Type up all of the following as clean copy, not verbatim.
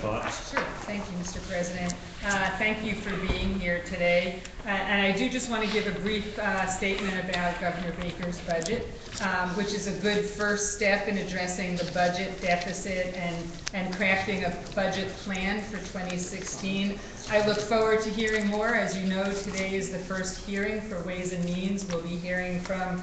thoughts? Sure. Thank you, Mr. President. Thank you for being here today. And I do just want to give a brief statement about Governor Baker's budget, which is a good first step in addressing the budget deficit and crafting a budget plan for 2016. I look forward to hearing more. As you know, today is the first hearing for Ways and Means. We'll be hearing from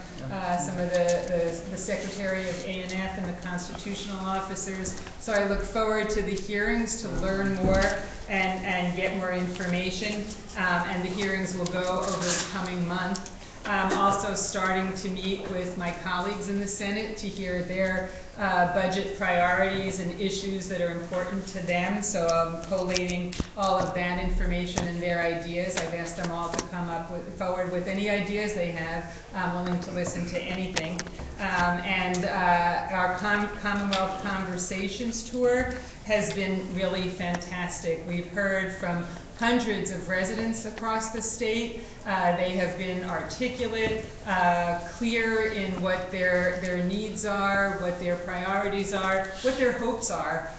some of the Secretary of A&F and the constitutional officers. So I look forward to the hearings to learn more and get more information. And the hearings will go over the coming month. I'm also starting to meet with my colleagues in the Senate to hear their budget priorities and issues that are important to them. So I'm collating all of that information and their ideas. I've asked them all to come up forward with any ideas they have. I'm willing to listen to anything. And our Commonwealth Conversations tour has been really fantastic. We've heard from hundreds of residents across the state. They have been articulate, clear in what their needs are, what their priorities are, what their hopes are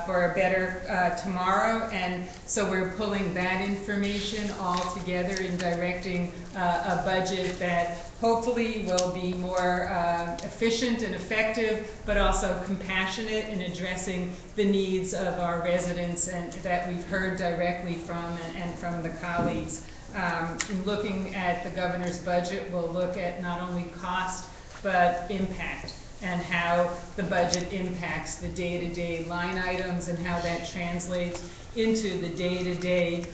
for a better tomorrow. And so we're pulling that information all together in directing a budget that hopefully will be more efficient and effective, but also compassionate in addressing the needs of our residents and that we've heard directly from and from the colleagues. In looking at the governor's budget, we'll look at not only cost, but impact and how the budget impacts the day-to-day line items and how that translates into the day-to-day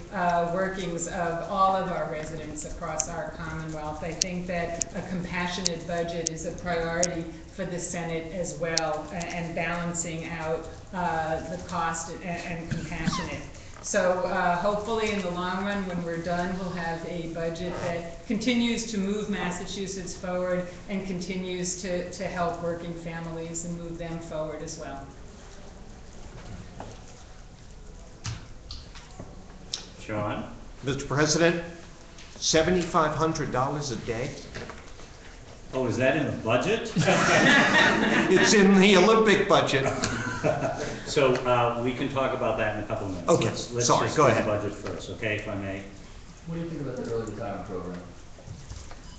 workings of all of our residents across our Commonwealth. I think that a compassionate budget is a priority for the Senate as well, and balancing out the cost and compassionate. So hopefully in the long run, when we're done, we'll have a budget that continues to move Massachusetts forward and continues to help working families and move them forward as well. John? Mr. President, $7,500 a day? Oh, is that in the budget? It's in the Olympic budget. So we can talk about that in a couple of minutes. Okay, let's sorry, just go do ahead. the budget first, okay, if I may. What do you think about the early retirement program?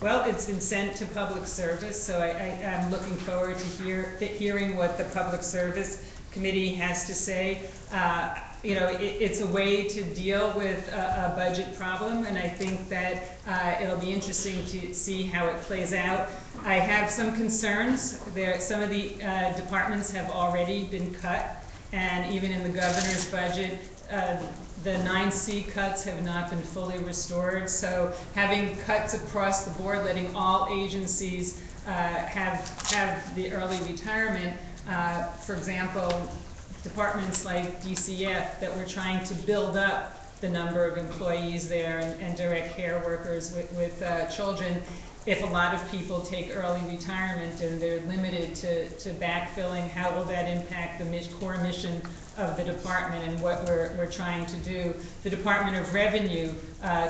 Well, it's been sent to public service, so I'm looking forward to hearing what the Public Service Committee has to say. You know, it's a way to deal with a budget problem, and I think that it'll be interesting to see how it plays out. I have some concerns. Some of the departments have already been cut, and even in the governor's budget, the 9C cuts have not been fully restored. So having cuts across the board, letting all agencies have the early retirement, for example, departments like DCF that we're trying to build up the number of employees there and direct care workers with children. If a lot of people take early retirement and they're limited to backfilling, how will that impact the core mission of the department and what we're trying to do? The Department of Revenue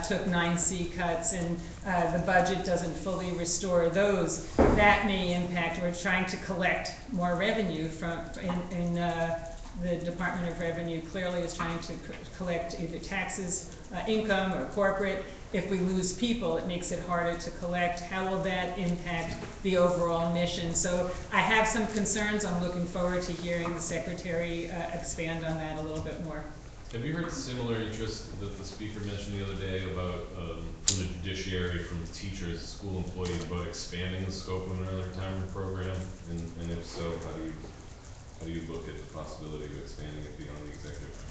took 9C cuts, and the budget doesn't fully restore those. That may impact. We're trying to collect more revenue the Department of Revenue clearly is trying to collect either taxes, income, or corporate. If we lose people, it makes it harder to collect. How will that impact the overall mission? So I have some concerns. I'm looking forward to hearing the Secretary expand on that a little bit more. Have you heard similar interest that the Speaker mentioned the other day about from the judiciary, from teachers, school employees, about expanding the scope of an early retirement program? And if so, how do you look at the possibility of expanding it beyond the executive branch?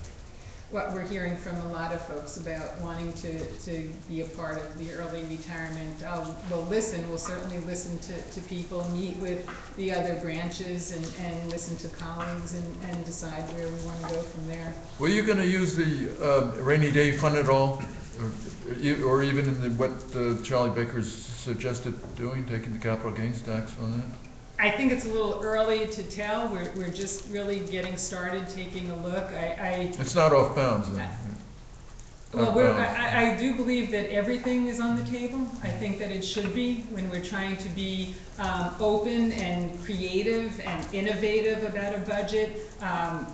What we're hearing from a lot of folks about wanting to be a part of the early retirement. We'll certainly listen to people, meet with the other branches and listen to colleagues and decide where we want to go from there. Were you going to use the rainy day fund at all? Or even in what Charlie Baker's suggested doing, taking the capital gains tax on that? I think it's a little early to tell. We're just really getting started, taking a look. It's not off bounds then. Well, I do believe that everything is on the table. I think that it should be when we're trying to be open and creative and innovative about a budget,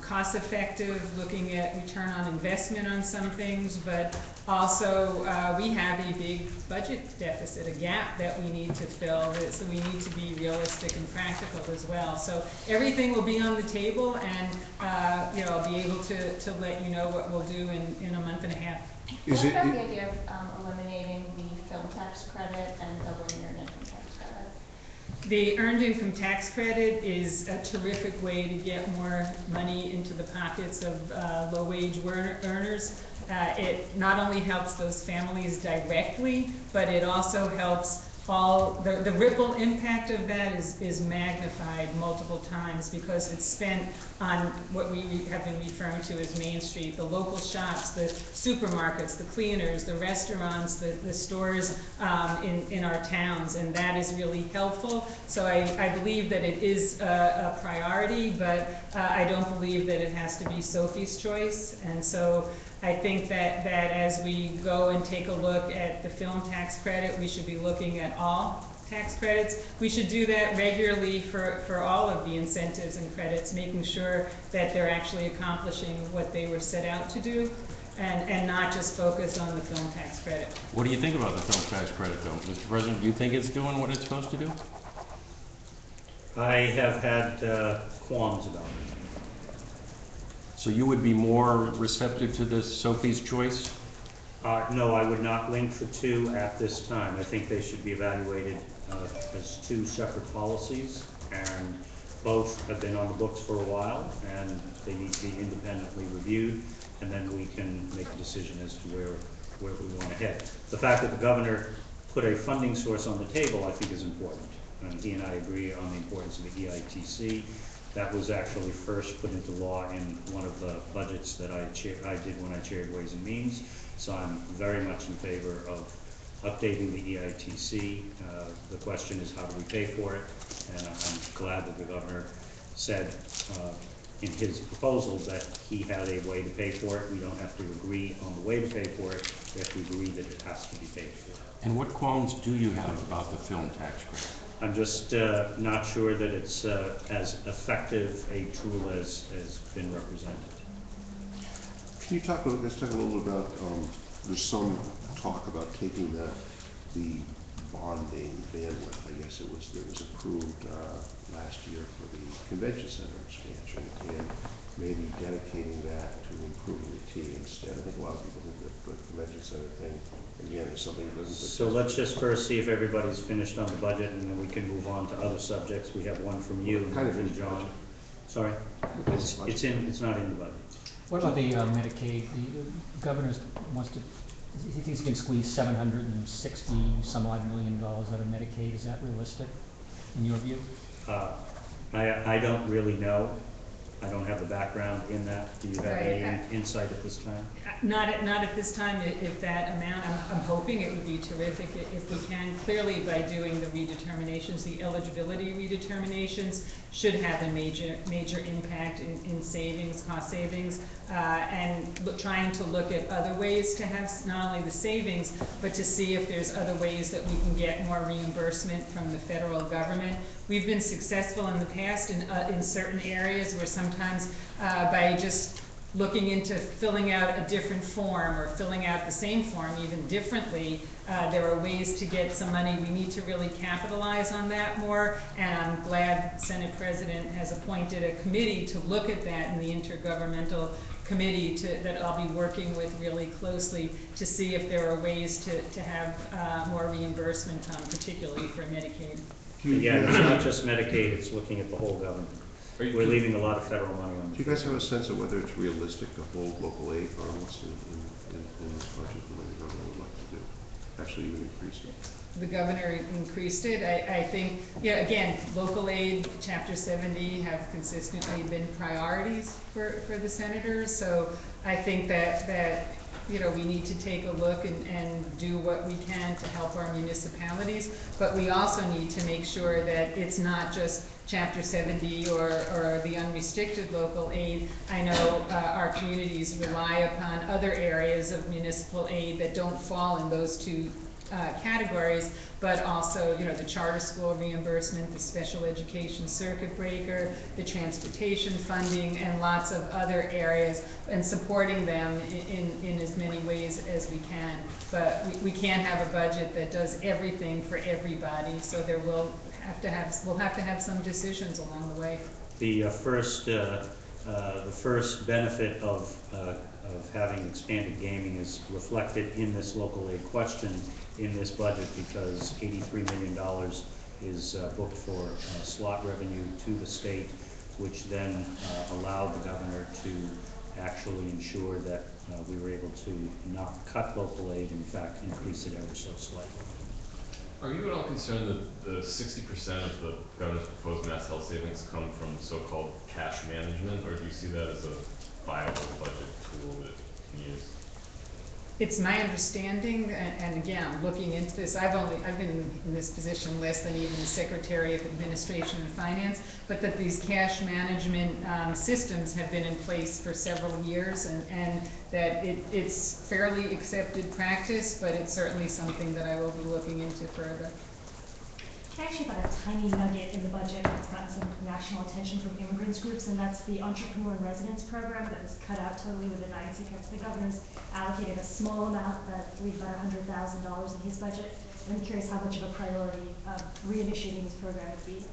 cost-effective, looking at return on investment on some things, but also we have a big budget deficit, a gap that we need to fill, so we need to be realistic and practical as well. So everything will be on the table, and I'll be able to let you know what we'll do in a month and a half. Is What it, about the idea of eliminating the film tax credit and doubling your income tax credit? The earned income tax credit is a terrific way to get more money into the pockets of low-wage earners. It not only helps those families directly, but it also helps the ripple impact of that is magnified multiple times because it's spent on what we have been referring to as Main Street, the local shops, the supermarkets, the cleaners, the restaurants, the stores in our towns, and that is really helpful. So I believe that it is a priority, but I don't believe that it has to be Sophie's choice. And so I think that as we go and take a look at the film tax credit, we should be looking at all tax credits. We should do that regularly for all of the incentives and credits, making sure that they're actually accomplishing what they were set out to do, and not just focus on the film tax credit. What do you think about the film tax credit, though? Mr. President, do you think it's doing what it's supposed to do? I have had qualms about it. So you would be more receptive to this Sophie's choice? No, I would not link the two at this time. I think they should be evaluated as two separate policies, and both have been on the books for a while, and they need to be independently reviewed, and then we can make a decision as to where we want to head. The fact that the governor put a funding source on the table, I think, is important. And he and I agree on the importance of the EITC. That was actually first put into law in one of the budgets that I did when I chaired Ways and Means. So I'm very much in favor of updating the EITC. The question is, how do we pay for it? And I'm glad that the governor said in his proposal that he had a way to pay for it. We don't have to agree on the way to pay for it. We have to agree that it has to be paid for. And what qualms do you have about the film tax credit? I'm just not sure that it's as effective a tool as has been represented. Can you talk a little, let's talk a little about, there's some talk about taking the bonding bandwidth, I guess it was approved last year for the convention center expansion, and maybe dedicating that to improving the T instead. I think a lot of people think that the convention center thing, again, is something that doesn't. So let's just first see if everybody's finished on the budget, and then we can move on to other subjects. We have one from you, Kind of and in the John. budget. Sorry? It's not in the budget. What about the Medicaid? The governor wants to, he thinks he can squeeze $760-some-odd million out of Medicaid. Is that realistic, in your view? I don't really know. I don't have the background in that. Do you have Right. any insight at this time? Not at this time, if that amount, I'm hoping it would be terrific if we can. Clearly, by doing the redeterminations, the eligibility redeterminations should have a major impact in savings, cost savings, and trying to look at other ways to have not only the savings, but to see if there's other ways that we can get more reimbursement from the federal government. We've been successful in the past in certain areas where sometimes by just looking into filling out a different form or filling out the same form even differently, there are ways to get some money. We need to really capitalize on that more, and I'm glad Senate President has appointed a committee to look at that in the intergovernmental committee that I'll be working with really closely to see if there are ways to have more reimbursement, particularly for Medicaid. Yeah, it's not just Medicaid, it's looking at the whole government. We're leaving a lot of federal money on the Do you guys have a sense of whether it's realistic to hold local aid funds in this budget, what the government would like to do? Actually even increase it? The governor increased it. I think, yeah, again, local aid, Chapter 70 have consistently been priorities for the senators. So I think that we need to take a look and do what we can to help our municipalities. But we also need to make sure that it's not just Chapter 70 or the unrestricted local aid. I know our communities rely upon other areas of municipal aid that don't fall in those two categories, but also, you know, the charter school reimbursement, the special education circuit breaker, the transportation funding, and lots of other areas, and supporting them in as many ways as we can. But we can't have a budget that does everything for everybody, so we'll have to have some decisions along the way. The first benefit of having expanded gaming is reflected in this local aid question in this budget, because $83 million is booked for slot revenue to the state, which then allowed the governor to actually ensure that we were able to not cut local aid, in fact, increase it ever so slightly. Are you at all concerned that the 60% of the governor's proposed mass health savings come from so-called cash management, or do you see that as a viable budget tool that you can use? It's my understanding, and again, I'm looking into this, I've been in this position less than even the Secretary of Administration and Finance, but that these cash management systems have been in place for several years, and that it's fairly accepted practice, but it's certainly something that I will be looking into further. I actually found a tiny nugget in the budget that's gotten some national attention from immigrants groups, and that's the Entrepreneur in Residence program that was cut out totally with the 90s because the governor's allocated a small amount, I believe about $100,000 in his budget. And I'm curious how much of a priority reinitiating this program would be.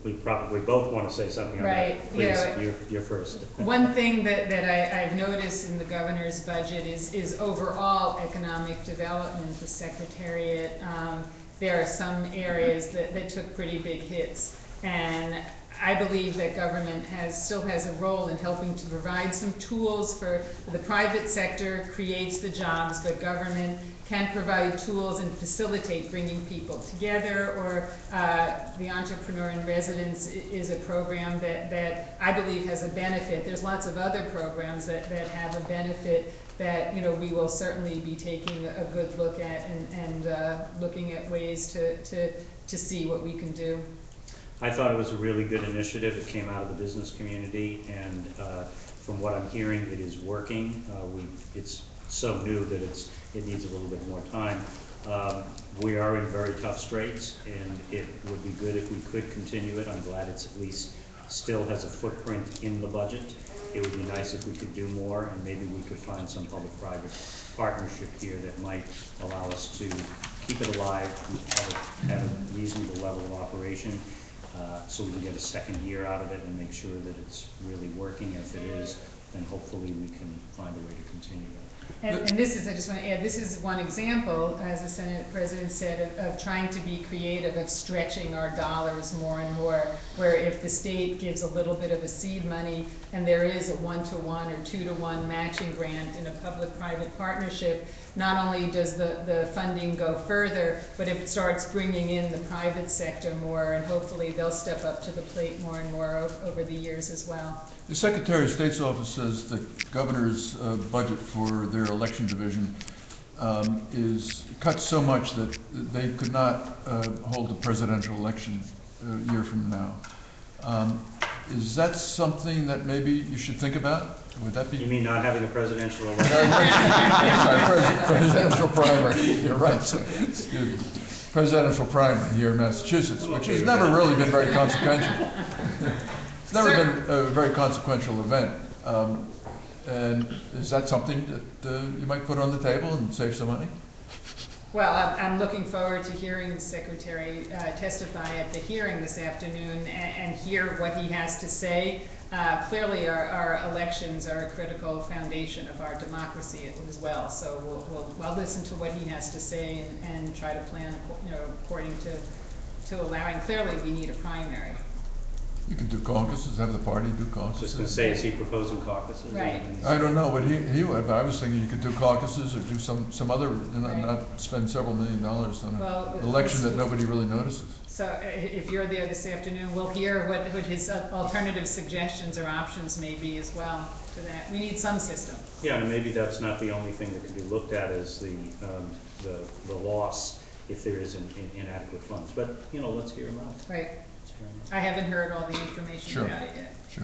We probably both want to say something on Right. that. Please, Yeah. you're first. One thing that I've noticed in the governor's budget is overall economic development, the Secretariat. There are some areas that took pretty big hits, and I believe that government still has a role in helping to provide some tools for the private sector creates the jobs, but government can provide tools and facilitate bringing people together, or the Entrepreneur in Residence is a program that I believe has a benefit. There's lots of other programs that have a benefit that, you know, we will certainly be taking a good look at and looking at ways to see what we can do. I thought it was a really good initiative. It came out of the business community, and from what I'm hearing, it is working. It's so new that it needs a little bit more time. We are in very tough straits, and it would be good if we could continue it. I'm glad it's at least still has a footprint in the budget. It would be nice if we could do more, and maybe we could find some public-private partnership here that might allow us to keep it alive, have a reasonable level of operation, so we can get a second year out of it and make sure that it's really working. If it is, then hopefully we can find a way to continue that. And this is, I just want to add, this is one example, as the Senate President said, of trying to be creative, of stretching our dollars more and more, where if the state gives a little bit of a seed money and there is a 1-to-1 or 2-to-1 matching grant in a public-private partnership, not only does the funding go further, but it starts bringing in the private sector more, and hopefully they'll step up to the plate more and more over the years as well. The Secretary of State's office says the governor's budget for their election division is cut so much that they could not hold a presidential election a year from now. Is that something that maybe you should think about? Would that be? You mean not having a presidential election? Presidential primary, you're right. Excuse me. Presidential primary here in Massachusetts, which has never really been very consequential. It's never been a very consequential event. And is that something that you might put on the table and save some money? Well, I'm looking forward to hearing the Secretary testify at the hearing this afternoon and hear what he has to say. Clearly, our elections are a critical foundation of our democracy as well. So we'll listen to what he has to say and try to plan, you know, according to allowing. Clearly, we need a primary. You can do caucuses, have the party do caucuses. Just going to say, is he proposing caucuses? Right. I don't know, but he would. I was thinking you could do caucuses or do some other, not spend several $1 million on an election that nobody really notices. So if you're there this afternoon, we'll hear what his alternative suggestions or options may be as well to that. We need some system. Yeah, and maybe that's not the only thing that can be looked at as the loss if there is inadequate funds. But, you know, let's hear them out. Right. I haven't heard all the information about it yet. Sure.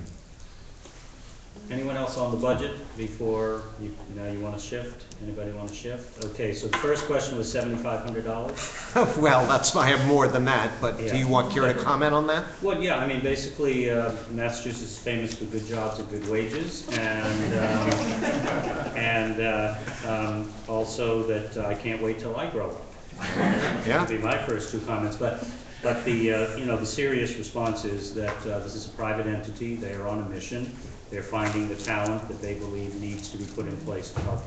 Anyone anyone else on the budget before now you want to shift? Anybody want to shift? Okay, so the first question was $7,500. Well, I have more than that, but do Yeah. you want Kira to comment on that? Well, yeah, I mean, basically, Massachusetts is famous for good jobs and good wages, and also that I can't wait till I grow up. Yeah. That'd be my first two comments, but the serious response is that this is a private entity. They are on a mission. They're finding the talent that they believe needs to be put in place to help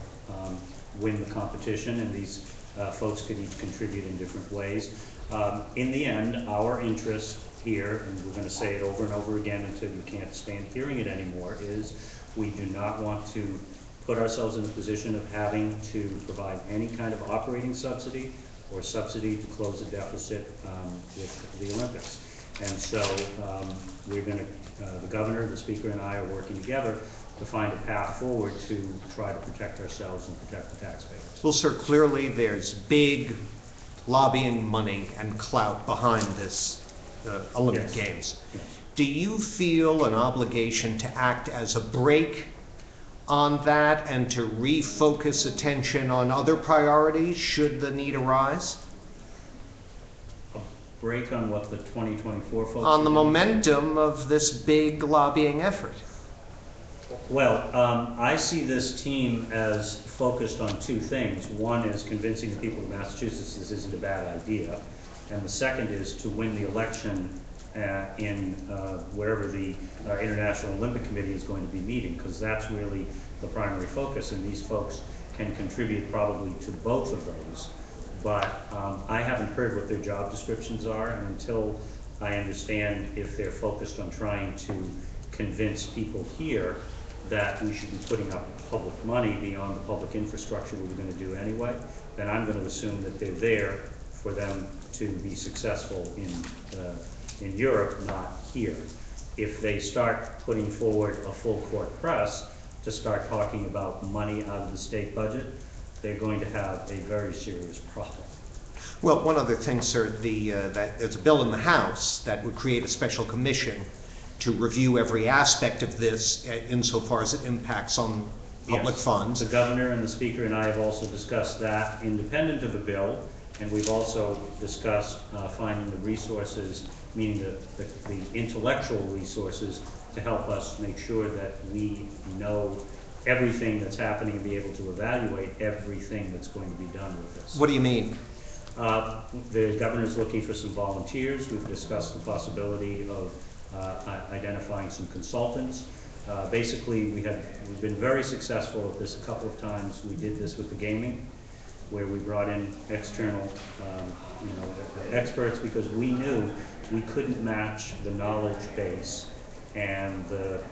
win the competition, and these folks could each contribute in different ways. In the end, our interest here, and we're going to say it over and over again until you can't stand hearing it anymore, is we do not want to put ourselves in a position of having to provide any kind of operating subsidy or subsidy to close a deficit with the Olympics. And so we're going to, the governor, the speaker, and I are working together to find a path forward to try to protect ourselves and protect the taxpayers. Well, sir, clearly there's big lobbying money and clout behind this Olympic Yes. Games. Yes. Do you feel an obligation to act as a brake on that and to refocus attention on other priorities should the need arise? Break on what the 2024 folks On are the doing? momentum of this big lobbying effort? Well, I see this team as focused on two things. One is convincing the people of Massachusetts this isn't a bad idea, and the second is to win the election in wherever the International Olympic Committee is going to be meeting, because that's really the primary focus, and these folks can contribute probably to both of those. But I haven't heard what their job descriptions are, and until I understand if they're focused on trying to convince people here that we should be putting up public money beyond the public infrastructure we were going to do anyway, then I'm going to assume that they're there for them to be successful in Europe, not here. If they start putting forward a full court press to start talking about money out of the state budget, they're going to have a very serious problem. Well, one other thing, sir, that there's a bill in the House that would create a special commission to review every aspect of this insofar as it impacts on public Yes. funds. The governor and the speaker and I have also discussed that independent of a bill, and we've also discussed finding the resources, meaning the intellectual resources, to help us make sure that we know everything that's happening and be able to evaluate everything that's going to be done with this. What do you mean? The governor's looking for some volunteers. We've discussed the possibility of identifying some consultants. Basically, we've been very successful at this a couple of times. We did this with the gaming, where we brought in external experts, because we knew we couldn't match the knowledge base and the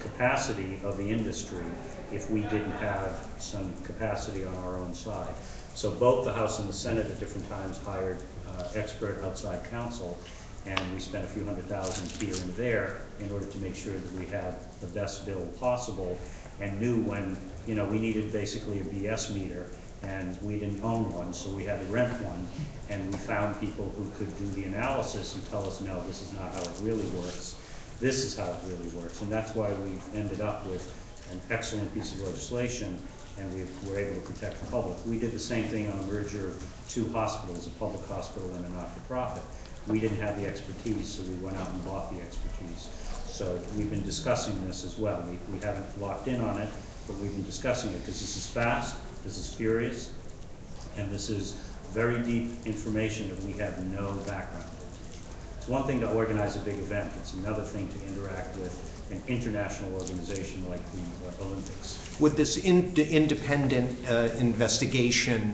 capacity of the industry if we didn't have some capacity on our own side. So both the House and the Senate at different times hired expert outside counsel, and we spent a few $100,000 here and there in order to make sure that we had the best bill possible, and knew when we needed basically a BS meter, and we didn't own one, so we had to rent one, and we found people who could do the analysis and tell us, no, this is not how it really works. This is how it really works, and that's why we've ended up with an excellent piece of legislation, and we were able to protect the public. We did the same thing on the merger of two hospitals, a public hospital and a not-for-profit. We didn't have the expertise, so we went out and bought the expertise. So we've been discussing this as well. We haven't locked in on it, but we've been discussing it, because this is fast, this is furious, and this is very deep information that we have no background in. It's one thing to organize a big event, it's another thing to interact with an international organization like the Olympics. Would this independent investigation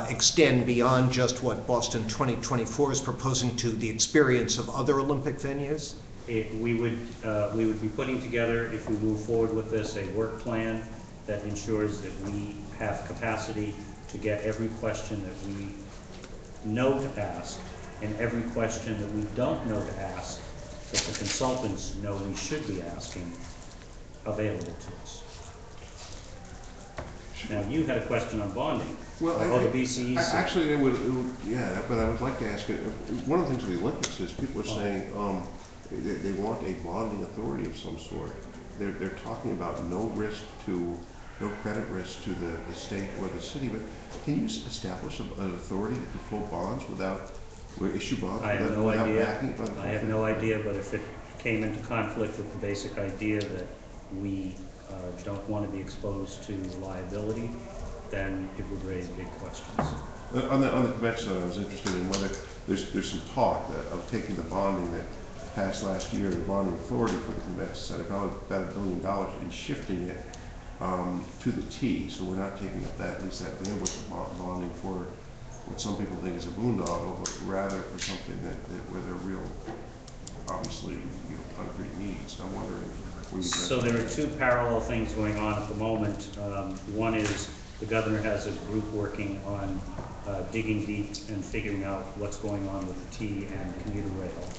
extend beyond just what Boston 2024 is proposing to the experience of other Olympic venues? We would be putting together, if we move forward with this, a work plan that ensures that we have capacity to get every question that we know to ask, and every question that we don't know to ask, that the consultants know we should be asking, available to us. Now, you had a question on bonding. Well, the BCEC. Actually, yeah, but I would like to ask you, one of the things with the Olympics is people are saying they want a bonding authority of some sort. they're talking about no credit risk to the state or the city, but can you establish an authority to default bonds or issue bonds I have without no idea. backing it by the I have no idea, but if it came into conflict with the basic idea that we don't want to be exposed to liability, then it would raise big questions. On the convention side, I was interested in whether there's some talk of taking the bonding that passed last year, the bonding authority for the convention center, about $1 billion, and shifting it to the T, so we're not taking up at least that bandwidth of bonding for what some people think is a boondoggle, but rather for something where there are real, obviously, concrete needs. I'm wondering where you guys So there are two parallel things going on at the moment. One is the governor has a group working on digging deep and figuring out what's going on with the T and commuter rail.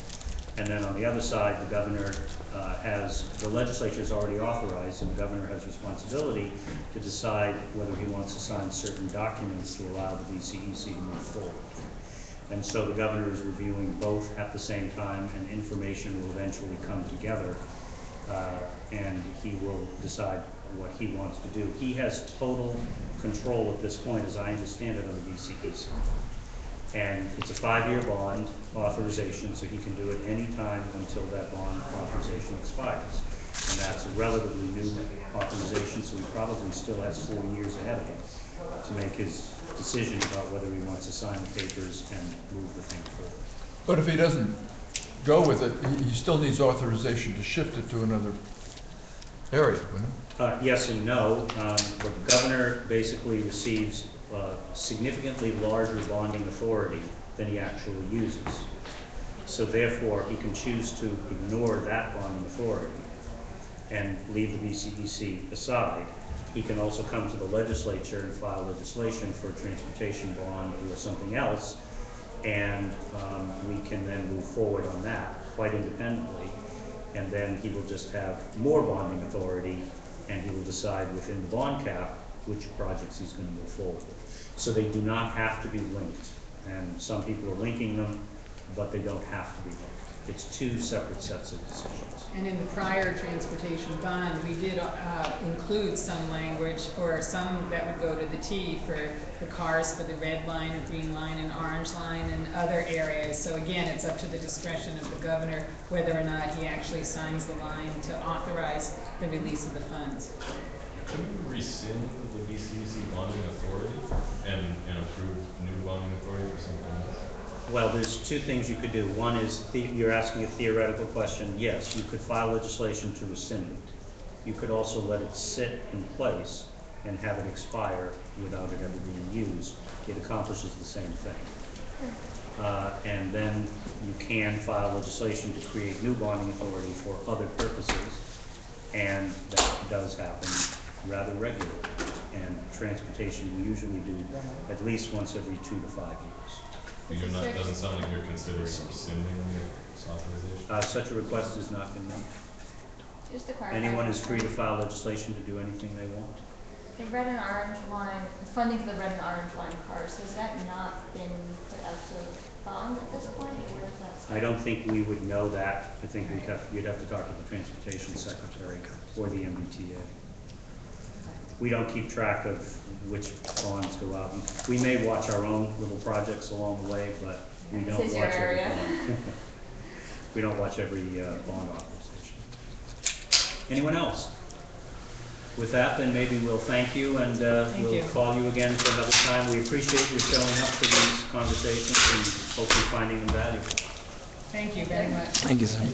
And then on the other side, the governor the legislature has already authorized, and the governor has responsibility to decide whether he wants to sign certain documents to allow the BCEC to move forward. And so the governor is reviewing both at the same time, and information will eventually come together, and he will decide what he wants to do. He has total control at this point, as I understand it, on the BCEC. And it's a 5-year bond authorization, so he can do it any time until that bond authorization expires. And that's a relatively new authorization, so he probably still has 4 years ahead of him to make his decision about whether he wants to sign the papers and move the thing forward. But if he doesn't go with it, he still needs authorization to shift it to another area, wouldn't he? Yes and no. The governor basically receives significantly larger bonding authority than he actually uses. So therefore, he can choose to ignore that bonding authority and leave the BCEC aside. He can also come to the legislature and file legislation for a transportation bond or something else, and we can then move forward on that quite independently. And then he will just have more bonding authority, and he will decide within the bond cap which projects he's going to move forward with. So they do not have to be linked, and some people are linking them, but they don't have to be linked. It's two separate sets of decisions. And in the prior transportation bond, we did include some language, or some that would go to the T for the cars for the red line, green line, and orange line, and other areas. So again, it's up to the discretion of the governor whether or not he actually signs the line to authorize the release of the funds. Could we rescind the BCEC bonding authority and approve new bonding authority for something else? Well, there's two things you could do. One is, you're asking a theoretical question. Yes, you could file legislation to rescind it. You could also let it sit in place and have it expire without it ever being used. It accomplishes the same thing. And then you can file legislation to create new bonding authority for other purposes, and that does happen rather regularly. And transportation, we usually do at least once every 2 to 5 years. You're not, doesn't sound like you're considering rescinding the authorization? Such a request has not been made. Just to clarify. Anyone is free to file legislation to do anything they want. The red and orange line, the funding for the red and orange line cars, has that not been put out to bond at this point, or where is that? I don't think we would know that. I think you'd have to talk to the Transportation Secretary or the MBTA. We don't keep track of which bonds go out. We may watch our own little projects along the way, but we don't watch every bond. We don't watch every bond authorization. Anyone else? With that, then maybe we'll thank you, and we'll call you again for another time. We appreciate you showing up for these conversations and hopefully finding them valuable. Thank you very much. Thank you, sir.